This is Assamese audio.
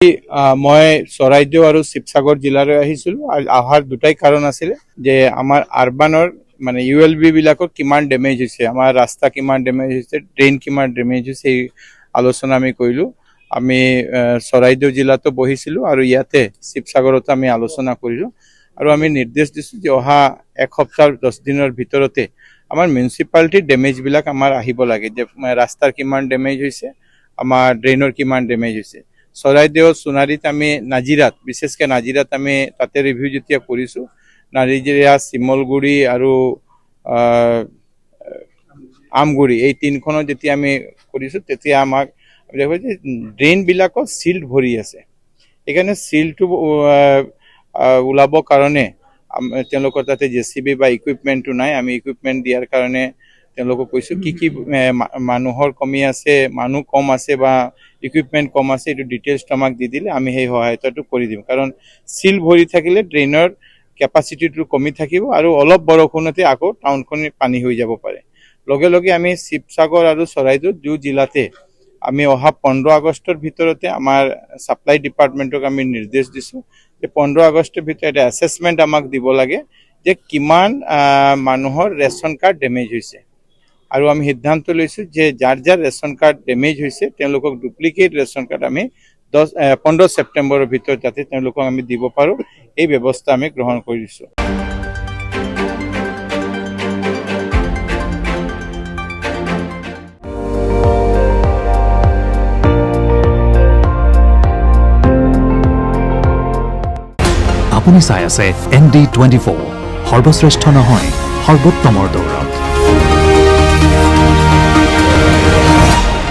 মই চৰাইদেউ আৰু শিৱসাগৰ জিলালৈ আহিছিলোঁ আৰু অহাৰ দুটাই কাৰণ আছিলে যে আমাৰ আৰবানৰ মানে ULB বিলাকৰ কিমান ডেমেজ হৈছে, আমাৰ ৰাস্তা কিমান ডেমেজ হৈছে, ড্ৰেইন কিমান ডেমেজ হৈছে, এই আলোচনা আমি কৰিলোঁ। আমি চৰাইদেউ জিলাতো বহিছিলোঁ আৰু ইয়াতে শিৱসাগৰতো আমি আলোচনা কৰিলোঁ আৰু আমি নিৰ্দেশ দিছোঁ যে অহা এক সপ্তাহ 10 দিনৰ ভিতৰতে আমাৰ মিউনিচিপালিটিৰ ডেমেজবিলাক আমাৰ আহিব লাগে, যে ৰাস্তাৰ কিমান ডেমেজ হৈছে, আমাৰ ড্ৰেইনৰ কিমান ডেমেজ হৈছে। চৰাইদেউ সোণাৰীত আমি নাজিৰাত, বিশেষকৈ নাজিৰাত আমি তাতে ৰিভিউ যেতিয়া কৰিছোঁ, নাজিৰা, শিমলগুৰি আৰু আমগুৰি এই তিনিখনত যেতিয়া আমি কৰিছোঁ তেতিয়া আমাক দেখোঁ যে ড্ৰেইনবিলাকত চিল্ড ভৰি আছে। সেইকাৰণে চিল্ডটো ওলাবৰ কাৰণে তেওঁলোকৰ তাতে JCB বা ইকুইপমেণ্টটো নাই। আমি ইকুইপমেণ্ট দিয়াৰ কাৰণে তেওঁলোকক কৈছোঁ কি মানুহৰ কমি আছে, মানুহ কম আছে বা ইকুইপমেণ্ট কম আছে, এইটো ডিটেইলছটো আমাক দি দিলে আমি সেই সহায়তাটো কৰি দিম। কাৰণ চিল ভৰি থাকিলে ড্ৰেইনৰ কেপাচিটিটো কমি থাকিব আৰু অলপ বৰষুণতে আকৌ টাউনখন পানী হৈ যাব পাৰে। লগে লগে আমি শিৱসাগৰ আৰু চৰাইদেউ দুই জিলাতে আমি অহা 15 আগষ্টৰ ভিতৰতে আমাৰ ছাপ্লাই ডিপাৰ্টমেণ্টক আমি নিৰ্দেশ দিছোঁ যে 15 আগষ্টৰ ভিতৰত এটা এছেছমেণ্ট আমাক দিব লাগে যে কিমান মানুহৰ ৰেচন কাৰ্ড ডেমেজ হৈছে। আৰু আমি সিদ্ধান্ত লৈছোঁ যে যাৰ ৰেচন কাৰ্ড ডেমেজ হৈছে তেওঁলোকক ডুপ্লিকেট ৰেচন কাৰ্ড আমি 15 ছেপ্টেম্বৰৰ ভিতৰত যাতে তেওঁলোকক আমি দিব পাৰোঁ, এই ব্যৱস্থা আমি গ্ৰহণ কৰিছোঁ। আপুনি চাই আছে ND24, সৰ্বশ্ৰেষ্ঠ নহয় সৰ্বোত্তমৰ দৌৰ।